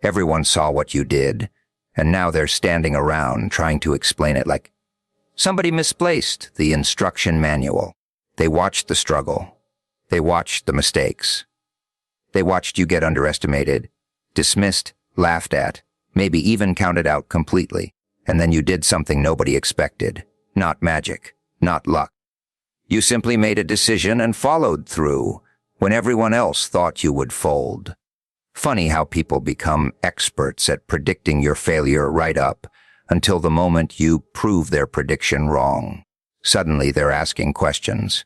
Everyone saw what you did, and now they're standing around trying to explain it like somebody misplaced the instruction manual. They watched the struggle. They watched the mistakes. They watched you get underestimated, dismissed, laughed at, maybe even counted out completely. And then you did something nobody expected. Not magic, not luck. You simply made a decision and followed through when everyone else thought you would fold. Funny how people become experts at predicting your failure right up until the moment you prove their prediction wrong. Suddenly they're asking questions.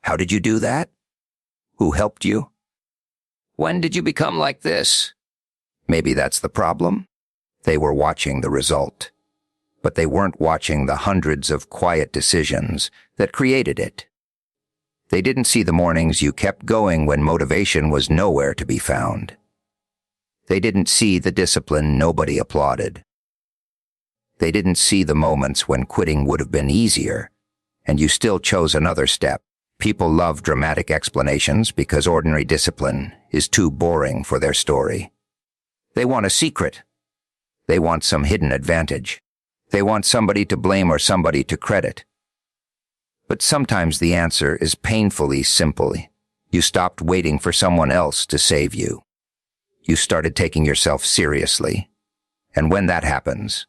How did you do that? Who helped you? When did you become like this? Maybe that's the problem. They were watching the result, but they weren't watching the hundreds of quiet decisions that created it. They didn't see the mornings you kept going when motivation was nowhere to be found. They didn't see the discipline nobody applauded. They didn't see the moments when quitting would have been easier, and you still chose another step. People love dramatic explanations because ordinary discipline is too boring for their story. They want a secret. They want some hidden advantage. They want somebody to blame or somebody to credit. But sometimes the answer is painfully simple. You stopped waiting for someone else to save you. You started taking yourself seriously. And when that happens,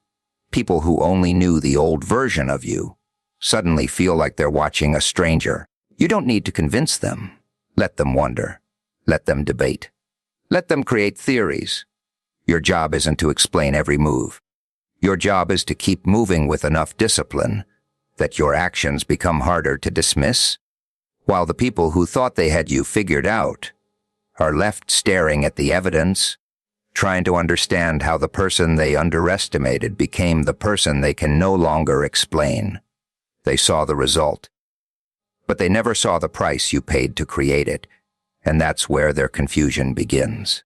people who only knew the old version of you suddenly feel like they're watching a stranger. You don't need to convince them. Let them wonder. Let them debate. Let them create theories. Your job isn't to explain every move. Your job is to keep moving with enough discipline that your actions become harder to dismiss, while the people who thought they had you figured out are left staring at the evidence, trying to understand how the person they underestimated became the person they can no longer explain. They saw the result, but they never saw the price you paid to create it, and that's where their confusion begins.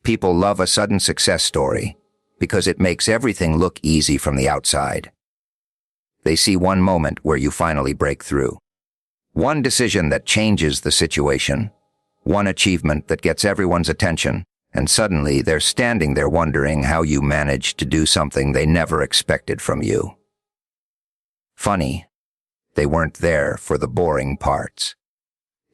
People love a sudden success story because it makes everything look easy from the outside. They see one moment where you finally break through. One decision that changes the situation, one achievement that gets everyone's attention, and suddenly they're standing there wondering how you managed to do something they never expected from you. Funny, they weren't there for the boring parts.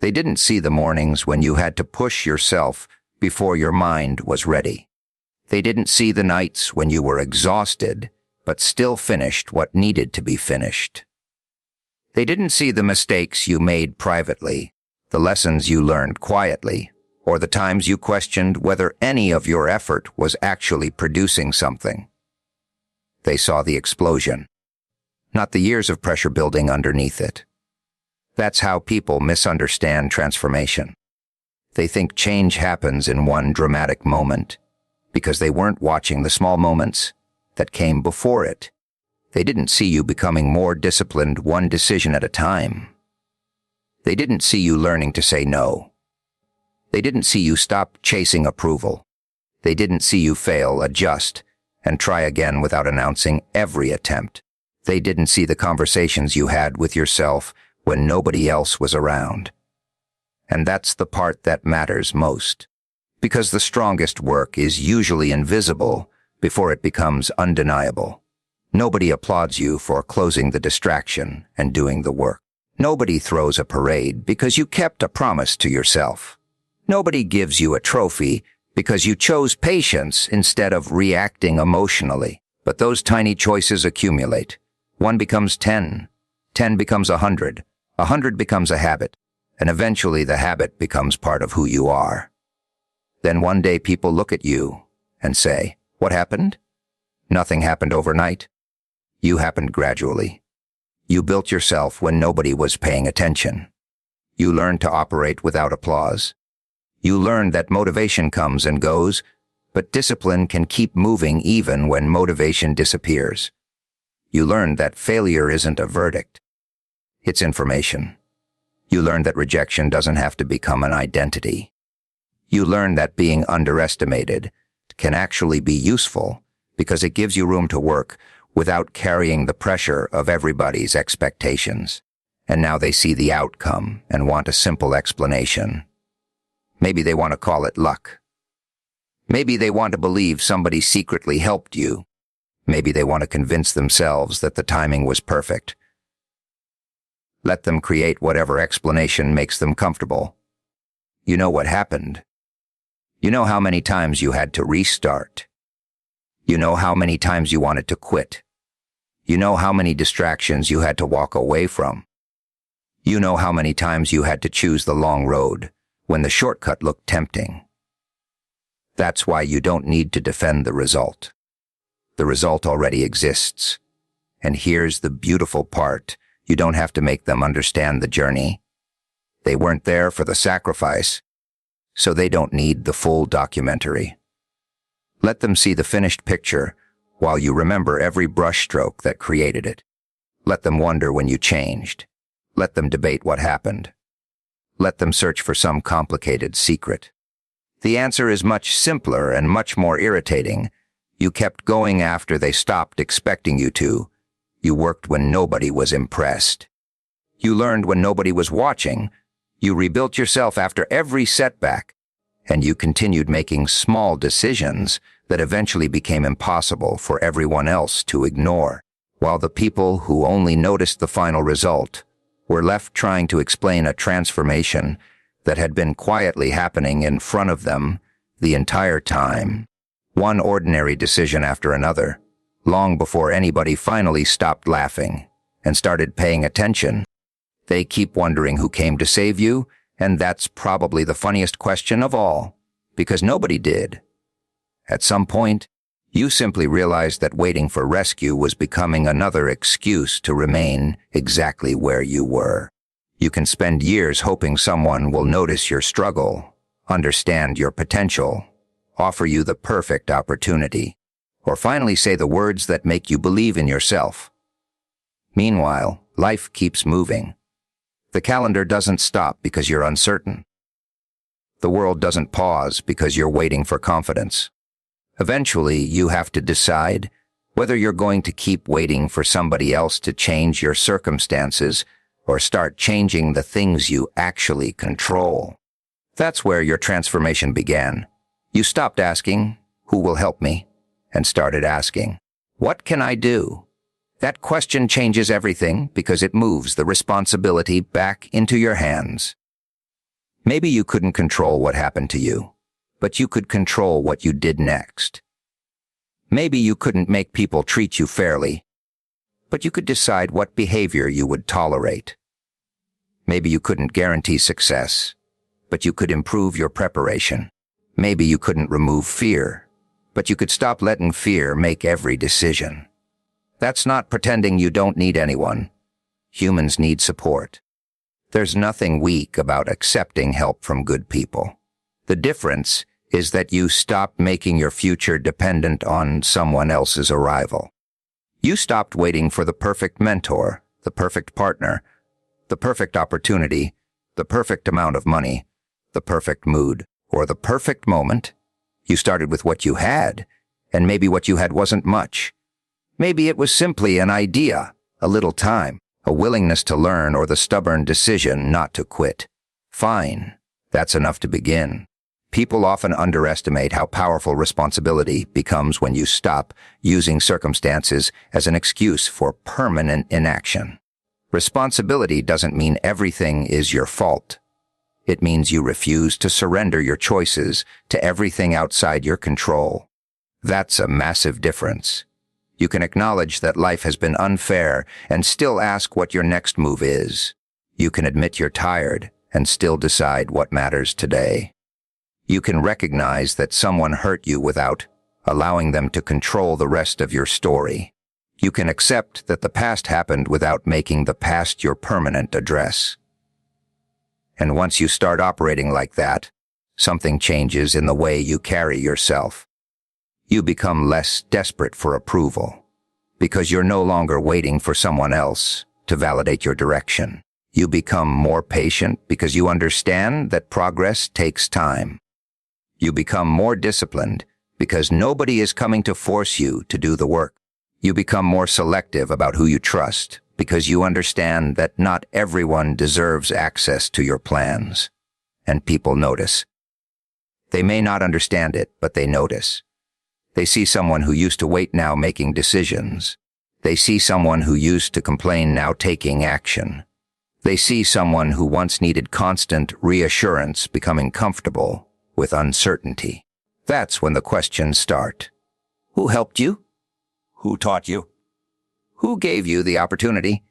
They didn't see the mornings when you had to push yourself before your mind was ready. They didn't see the nights when you were exhausted but still finished what needed to be finished. They didn't see the mistakes you made privately, the lessons you learned quietly, or the times you questioned whether any of your effort was actually producing something. They saw the explosion, not the years of pressure building underneath it. That's how people misunderstand transformation. They think change happens in one dramatic moment because they weren't watching the small moments that came before it. They didn't see you becoming more disciplined one decision at a time. They didn't see you learning to say no. They didn't see you stop chasing approval. They didn't see you fail, adjust, and try again without announcing every attempt. They didn't see the conversations you had with yourself when nobody else was around. And that's the part that matters most, because the strongest work is usually invisible before it becomes undeniable. Nobody applauds you for closing the distraction and doing the work. Nobody throws a parade because you kept a promise to yourself. Nobody gives you a trophy because you chose patience instead of reacting emotionally. But those tiny choices accumulate. 1 becomes 10, 10 becomes 100, 100 becomes a habit, and eventually the habit becomes part of who you are. Then one day people look at you and say, "What happened?" Nothing happened overnight. You happened gradually. You built yourself when nobody was paying attention. You learned to operate without applause. You learned that motivation comes and goes, but discipline can keep moving even when motivation disappears. You learned that failure isn't a verdict. It's information. You learned that rejection doesn't have to become an identity. You learned that being underestimated can actually be useful because it gives you room to work without carrying the pressure of everybody's expectations. And now they see the outcome and want a simple explanation. Maybe they want to call it luck. Maybe they want to believe somebody secretly helped you. Maybe they want to convince themselves that the timing was perfect. Let them create whatever explanation makes them comfortable. You know what happened. You know how many times you had to restart. You know how many times you wanted to quit. You know how many distractions you had to walk away from. You know how many times you had to choose the long road when the shortcut looked tempting. That's why you don't need to defend the result. The result already exists. And here's the beautiful part. You don't have to make them understand the journey. They weren't there for the sacrifice, so they don't need the full documentary. Let them see the finished picture while you remember every brushstroke that created it. Let them wonder when you changed. Let them debate what happened. Let them search for some complicated secret. The answer is much simpler and much more irritating. You kept going after they stopped expecting you to. You worked when nobody was impressed. You learned when nobody was watching. You rebuilt yourself after every setback. And you continued making small decisions that eventually became impossible for everyone else to ignore, while the people who only noticed the final result were left trying to explain a transformation that had been quietly happening in front of them the entire time. One ordinary decision after another, long before anybody finally stopped laughing and started paying attention. They keep wondering who came to save you, and that's probably the funniest question of all, because nobody did. At some point, you simply realized that waiting for rescue was becoming another excuse to remain exactly where you were. You can spend years hoping someone will notice your struggle, understand your potential, offer you the perfect opportunity, or finally say the words that make you believe in yourself. Meanwhile, life keeps moving. The calendar doesn't stop because you're uncertain. The world doesn't pause because you're waiting for confidence. Eventually, you have to decide whether you're going to keep waiting for somebody else to change your circumstances or start changing the things you actually control. That's where your transformation began. You stopped asking, "Who will help me?" and started asking, "What can I do?" That question changes everything because it moves the responsibility back into your hands. Maybe you couldn't control what happened to you, but you could control what you did next. Maybe you couldn't make people treat you fairly, but you could decide what behavior you would tolerate. Maybe you couldn't guarantee success, but you could improve your preparation. Maybe you couldn't remove fear, but you could stop letting fear make every decision. That's not pretending you don't need anyone. Humans need support. There's nothing weak about accepting help from good people. The difference is that you stopped making your future dependent on someone else's arrival. You stopped waiting for the perfect mentor, the perfect partner, the perfect opportunity, the perfect amount of money, the perfect mood, or the perfect moment. You started with what you had, and maybe what you had wasn't much. Maybe it was simply an idea, a little time, a willingness to learn, or the stubborn decision not to quit. Fine, that's enough to begin. People often underestimate how powerful responsibility becomes when you stop using circumstances as an excuse for permanent inaction. Responsibility doesn't mean everything is your fault. It means you refuse to surrender your choices to everything outside your control. That's a massive difference. You can acknowledge that life has been unfair and still ask what your next move is. You can admit you're tired and still decide what matters today. You can recognize that someone hurt you without allowing them to control the rest of your story. You can accept that the past happened without making the past your permanent address. And once you start operating like that, something changes in the way you carry yourself. You become less desperate for approval, because you're no longer waiting for someone else to validate your direction. You become more patient because you understand that progress takes time. You become more disciplined because nobody is coming to force you to do the work. You become more selective about who you trust because you understand that not everyone deserves access to your plans, and people notice. They may not understand it, but they notice. They see someone who used to wait now making decisions. They see someone who used to complain now taking action. They see someone who once needed constant reassurance becoming comfortable with uncertainty. That's when the questions start. Who helped you? Who taught you? Who gave you the opportunity?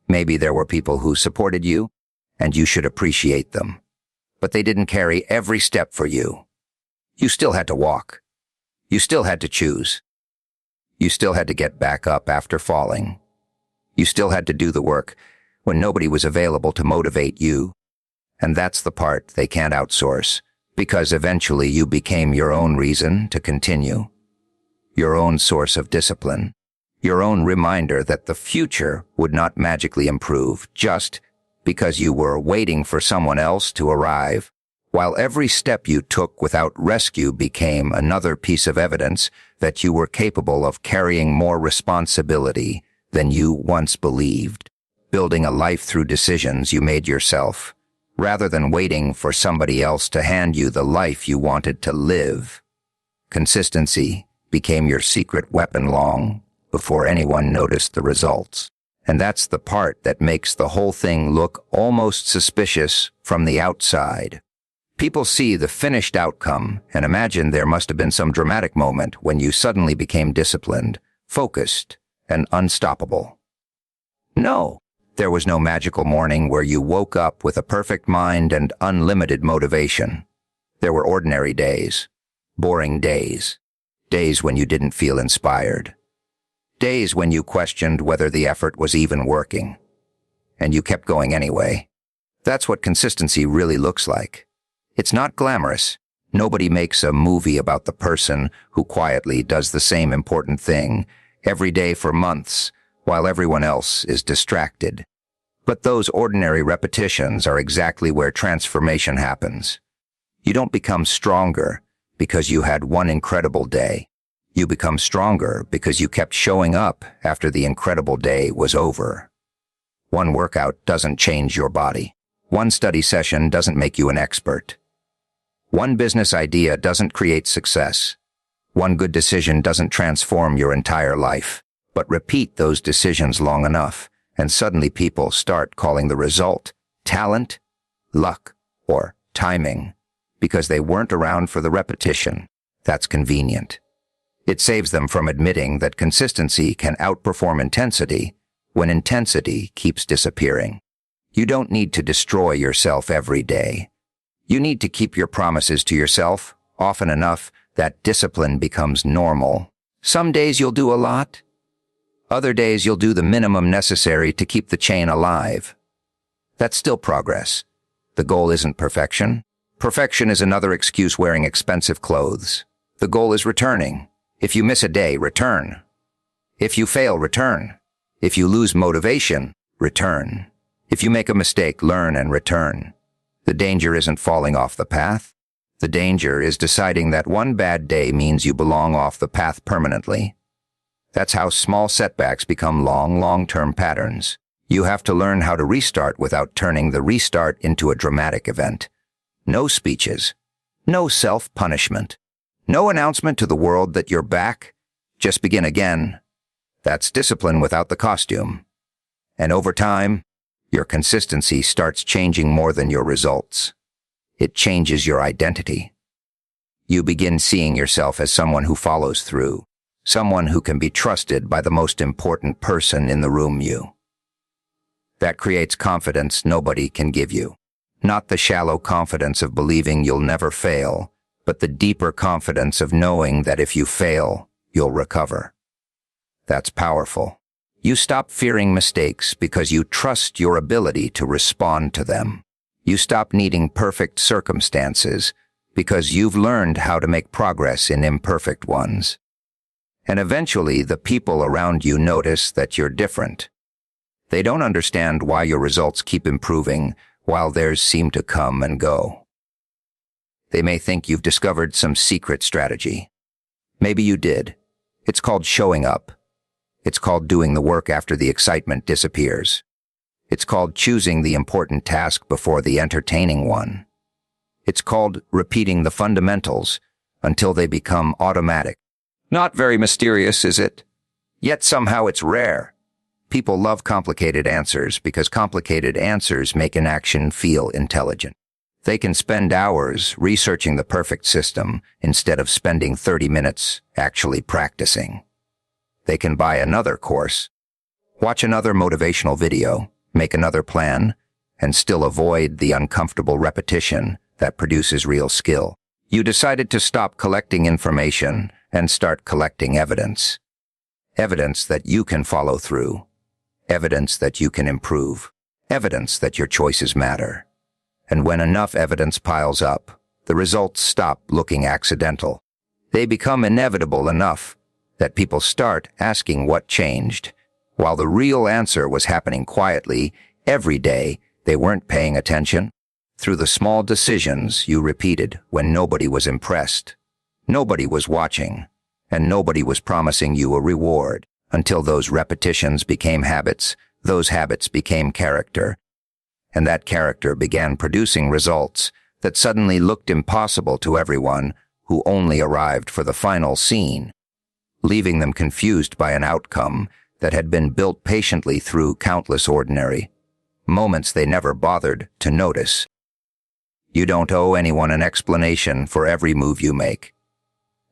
Maybe there were people who supported you, and you should appreciate them. But they didn't carry every step for you. You still had to walk. You still had to choose. You still had to get back up after falling. You still had to do the work when nobody was available to motivate you. And that's the part they can't outsource, because eventually you became your own reason to continue, your own source of discipline, your own reminder that the future would not magically improve just because you were waiting for someone else to arrive, while every step you took without rescue became another piece of evidence that you were capable of carrying more responsibility than you once believed, building a life through decisions you made yourself, rather than waiting for somebody else to hand you the life you wanted to live. Consistency became your secret weapon long before anyone noticed the results. And that's the part that makes the whole thing look almost suspicious from the outside. People see the finished outcome and imagine there must have been some dramatic moment when you suddenly became disciplined, focused, and unstoppable. No, there was no magical morning where you woke up with a perfect mind and unlimited motivation. There were ordinary days, boring days, days when you didn't feel inspired, days when you questioned whether the effort was even working, and you kept going anyway. That's what consistency really looks like. It's not glamorous. Nobody makes a movie about the person who quietly does the same important thing every day for months while everyone else is distracted. But those ordinary repetitions are exactly where transformation happens. You don't become stronger because you had one incredible day. You become stronger because you kept showing up after the incredible day was over. One workout doesn't change your body. One study session doesn't make you an expert. One business idea doesn't create success. One good decision doesn't transform your entire life. But repeat those decisions long enough, and suddenly people start calling the result talent, luck, or timing, because they weren't around for the repetition. That's convenient. It saves them from admitting that consistency can outperform intensity when intensity keeps disappearing. You don't need to destroy yourself every day. You need to keep your promises to yourself often enough that discipline becomes normal. Some days you'll do a lot. Other days you'll do the minimum necessary to keep the chain alive. That's still progress. The goal isn't perfection. Perfection is another excuse wearing expensive clothes. The goal is returning. If you miss a day, return. If you fail, return. If you lose motivation, return. If you make a mistake, learn and return. The danger isn't falling off the path. The danger is deciding that one bad day means you belong off the path permanently. That's how small setbacks become long-term patterns. You have to learn how to restart without turning the restart into a dramatic event. No speeches. No self-punishment. No announcement to the world that you're back. Just begin again. That's discipline without the costume. And over time, your consistency starts changing more than your results. It changes your identity. You begin seeing yourself as someone who follows through, someone who can be trusted by the most important person in the room. That creates confidence nobody can give you. Not the shallow confidence of believing you'll never fail, but the deeper confidence of knowing that if you fail, you'll recover. That's powerful. You stop fearing mistakes because you trust your ability to respond to them. You stop needing perfect circumstances because you've learned how to make progress in imperfect ones. And eventually, the people around you notice that you're different. They don't understand why your results keep improving while theirs seem to come and go. They may think you've discovered some secret strategy. Maybe you did. It's called showing up. It's called doing the work after the excitement disappears. It's called choosing the important task before the entertaining one. It's called repeating the fundamentals until they become automatic. Not very mysterious, is it? Yet somehow it's rare. People love complicated answers because complicated answers make inaction feel intelligent. They can spend hours researching the perfect system instead of spending 30 minutes actually practicing. They can buy another course, watch another motivational video, make another plan, and still avoid the uncomfortable repetition that produces real skill. You decided to stop collecting information and start collecting evidence. Evidence that you can follow through. Evidence that you can improve. Evidence that your choices matter. And when enough evidence piles up, the results stop looking accidental. They become inevitable enough that people start asking what changed, while the real answer was happening quietly every day. They weren't paying attention. Through the small decisions you repeated when nobody was impressed, nobody was watching, and nobody was promising you a reward, until those repetitions became habits, those habits became character, and that character began producing results that suddenly looked impossible to everyone who only arrived for the final scene, leaving them confused by an outcome that had been built patiently through countless ordinary moments they never bothered to notice. You don't owe anyone an explanation for every move you make.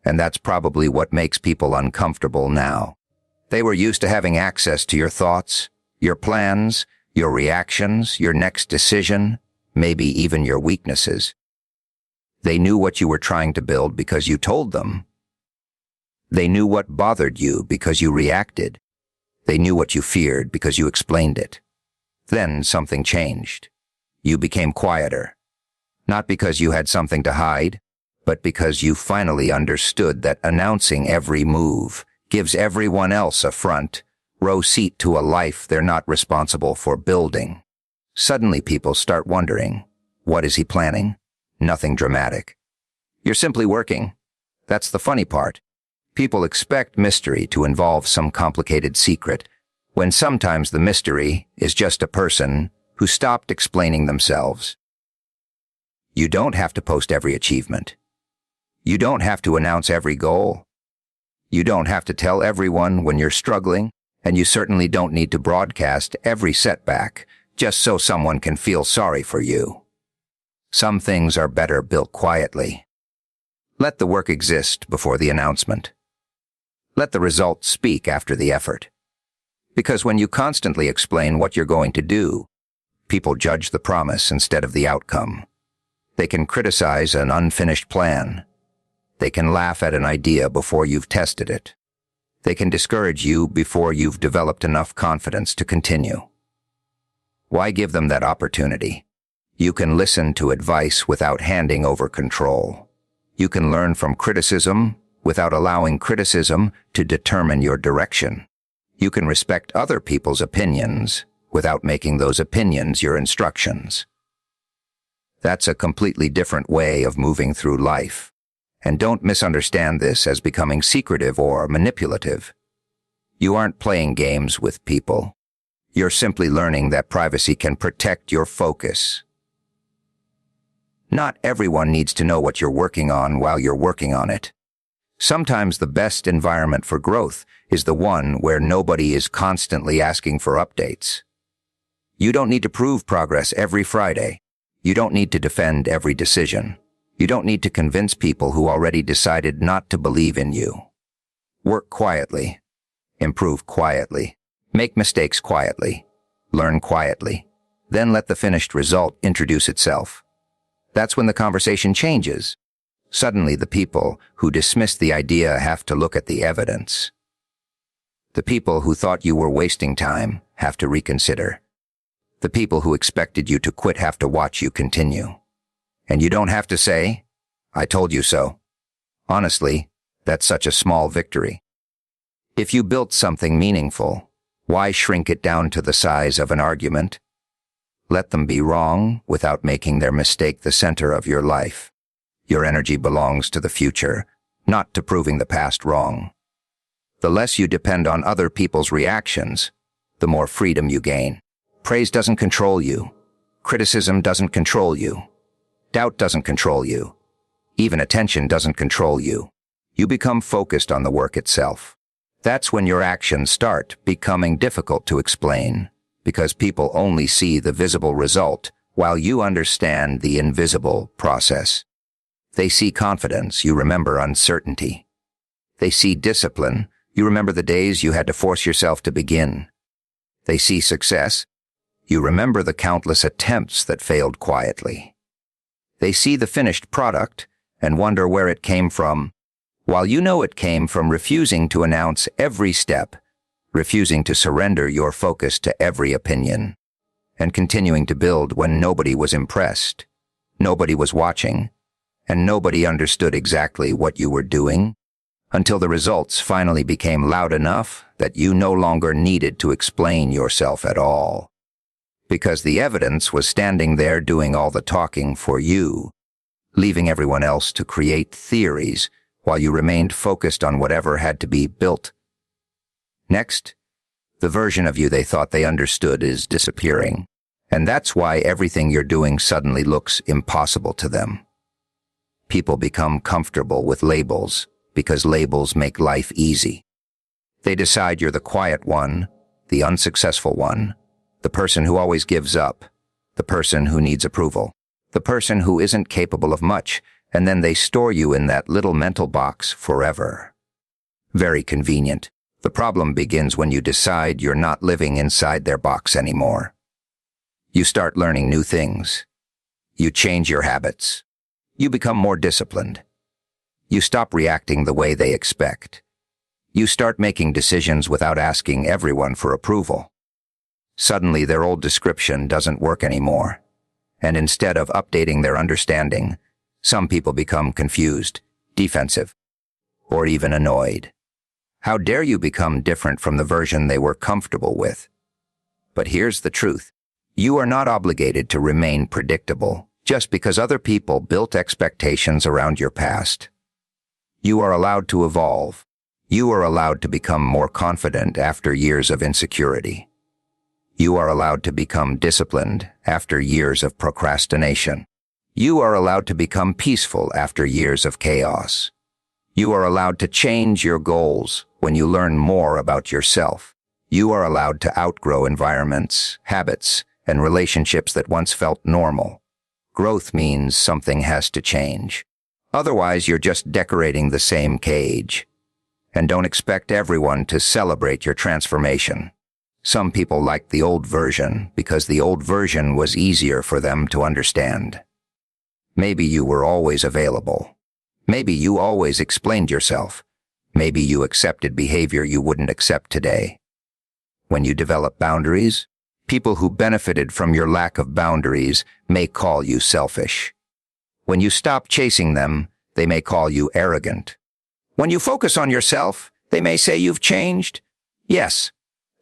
And that's probably what makes people uncomfortable now. They were used to having access to your thoughts, your plans, your reactions, your next decision, maybe even your weaknesses. They knew what you were trying to build because you told them. They knew what bothered you because you reacted. They knew what you feared because you explained it. Then something changed. You became quieter. Not because you had something to hide, but because you finally understood that announcing every move gives everyone else a front row seat to a life they're not responsible for building. Suddenly people start wondering, what is he planning? Nothing dramatic. You're simply working. That's the funny part. People expect mystery to involve some complicated secret, when sometimes the mystery is just a person who stopped explaining themselves. You don't have to post every achievement. You don't have to announce every goal. You don't have to tell everyone when you're struggling, and you certainly don't need to broadcast every setback just so someone can feel sorry for you. Some things are better built quietly. Let the work exist before the announcement. Let the results speak after the effort. Because when you constantly explain what you're going to do, people judge the promise instead of the outcome. They can criticize an unfinished plan. They can laugh at an idea before you've tested it. They can discourage you before you've developed enough confidence to continue. Why give them that opportunity? You can listen to advice without handing over control. You can learn from criticism without allowing criticism to determine your direction. You can respect other people's opinions without making those opinions your instructions. That's a completely different way of moving through life. And don't misunderstand this as becoming secretive or manipulative. You aren't playing games with people. You're simply learning that privacy can protect your focus. Not everyone needs to know what you're working on while you're working on it. Sometimes the best environment for growth is the one where nobody is constantly asking for updates. You don't need to prove progress every Friday. You don't need to defend every decision. You don't need to convince people who already decided not to believe in you. Work quietly. Improve quietly. Make mistakes quietly. Learn quietly. Then let the finished result introduce itself. That's when the conversation changes. Suddenly the people who dismissed the idea have to look at the evidence. The people who thought you were wasting time have to reconsider. The people who expected you to quit have to watch you continue. And you don't have to say, "I told you so." Honestly, that's such a small victory. If you built something meaningful, why shrink it down to the size of an argument? Let them be wrong without making their mistake the center of your life. Your energy belongs to the future, not to proving the past wrong. The less you depend on other people's reactions, the more freedom you gain. Praise doesn't control you. Criticism doesn't control you. Doubt doesn't control you. Even attention doesn't control you. You become focused on the work itself. That's when your actions start becoming difficult to explain, because people only see the visible result while you understand the invisible process. They see confidence, you remember uncertainty. They see discipline, you remember the days you had to force yourself to begin. They see success, you remember the countless attempts that failed quietly. They see the finished product and wonder where it came from, while you know it came from refusing to announce every step, refusing to surrender your focus to every opinion, and continuing to build when nobody was impressed, nobody was watching, and nobody understood exactly what you were doing, until the results finally became loud enough that you no longer needed to explain yourself at all. Because the evidence was standing there doing all the talking for you, leaving everyone else to create theories while you remained focused on whatever had to be built. Next, the version of you they thought they understood is disappearing, and that's why everything you're doing suddenly looks impossible to them. People become comfortable with labels because labels make life easy. They decide you're the quiet one, the unsuccessful one, the person who always gives up, the person who needs approval, the person who isn't capable of much, and then they store you in that little mental box forever. Very convenient. The problem begins when you decide you're not living inside their box anymore. You start learning new things. You change your habits. You become more disciplined. You stop reacting the way they expect. You start making decisions without asking everyone for approval. Suddenly, their old description doesn't work anymore, and instead of updating their understanding, some people become confused, defensive, or even annoyed. How dare you become different from the version they were comfortable with? But here's the truth. You are not obligated to remain predictable just because other people built expectations around your past. You are allowed to evolve. You are allowed to become more confident after years of insecurity. You are allowed to become disciplined after years of procrastination. You are allowed to become peaceful after years of chaos. You are allowed to change your goals when you learn more about yourself. You are allowed to outgrow environments, habits, and relationships that once felt normal. Growth means something has to change. Otherwise, you're just decorating the same cage. And don't expect everyone to celebrate your transformation. Some people liked the old version because the old version was easier for them to understand. Maybe you were always available. Maybe you always explained yourself. Maybe you accepted behavior you wouldn't accept today. When you develop boundaries, people who benefited from your lack of boundaries may call you selfish. When you stop chasing them, they may call you arrogant. When you focus on yourself, they may say you've changed. Yes,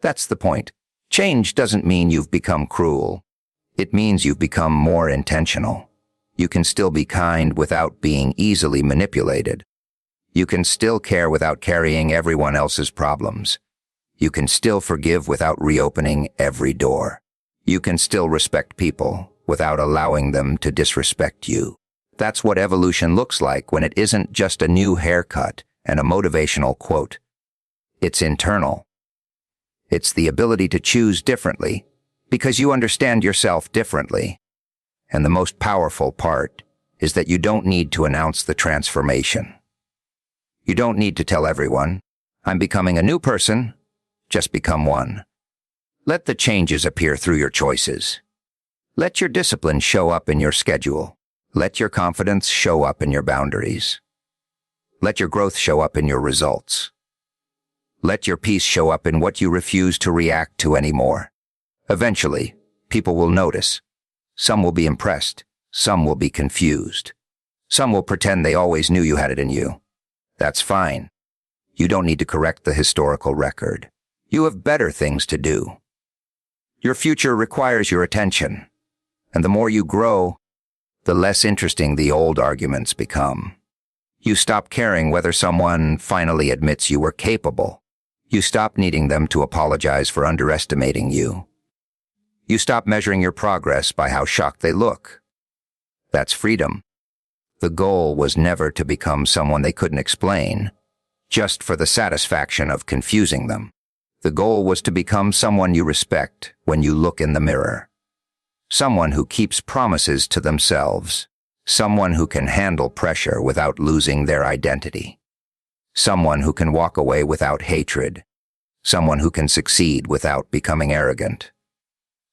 that's the point. Change doesn't mean you've become cruel. It means you've become more intentional. You can still be kind without being easily manipulated. You can still care without carrying everyone else's problems. You can still forgive without reopening every door. You can still respect people without allowing them to disrespect you. That's what evolution looks like when it isn't just a new haircut and a motivational quote. It's internal. It's the ability to choose differently because you understand yourself differently. And the most powerful part is that you don't need to announce the transformation. You don't need to tell everyone, I'm becoming a new person. Just become one. Let the changes appear through your choices. Let your discipline show up in your schedule. Let your confidence show up in your boundaries. Let your growth show up in your results. Let your peace show up in what you refuse to react to anymore. Eventually, people will notice. Some will be impressed. Some will be confused. Some will pretend they always knew you had it in you. That's fine. You don't need to correct the historical record. You have better things to do. Your future requires your attention. And the more you grow, the less interesting the old arguments become. You stop caring whether someone finally admits you were capable. You stop needing them to apologize for underestimating you. You stop measuring your progress by how shocked they look. That's freedom. The goal was never to become someone they couldn't explain, just for the satisfaction of confusing them. The goal was to become someone you respect when you look in the mirror. Someone who keeps promises to themselves. Someone who can handle pressure without losing their identity. Someone who can walk away without hatred. Someone who can succeed without becoming arrogant.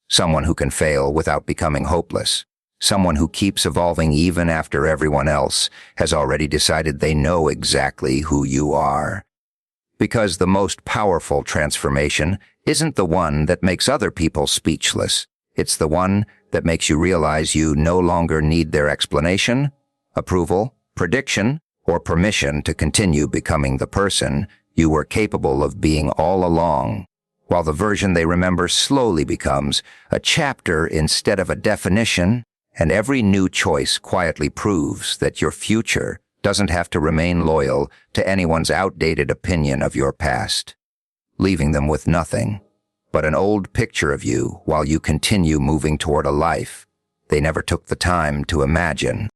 Someone who can fail without becoming hopeless. Someone who keeps evolving even after everyone else has already decided they know exactly who you are. Because the most powerful transformation isn't the one that makes other people speechless. It's the one that makes you realize you no longer need their explanation, approval, prediction, or permission to continue becoming the person you were capable of being all along, while the version they remember slowly becomes a chapter instead of a definition, and every new choice quietly proves that your future doesn't have to remain loyal to anyone's outdated opinion of your past, leaving them with nothing but an old picture of you while you continue moving toward a life they never took the time to imagine.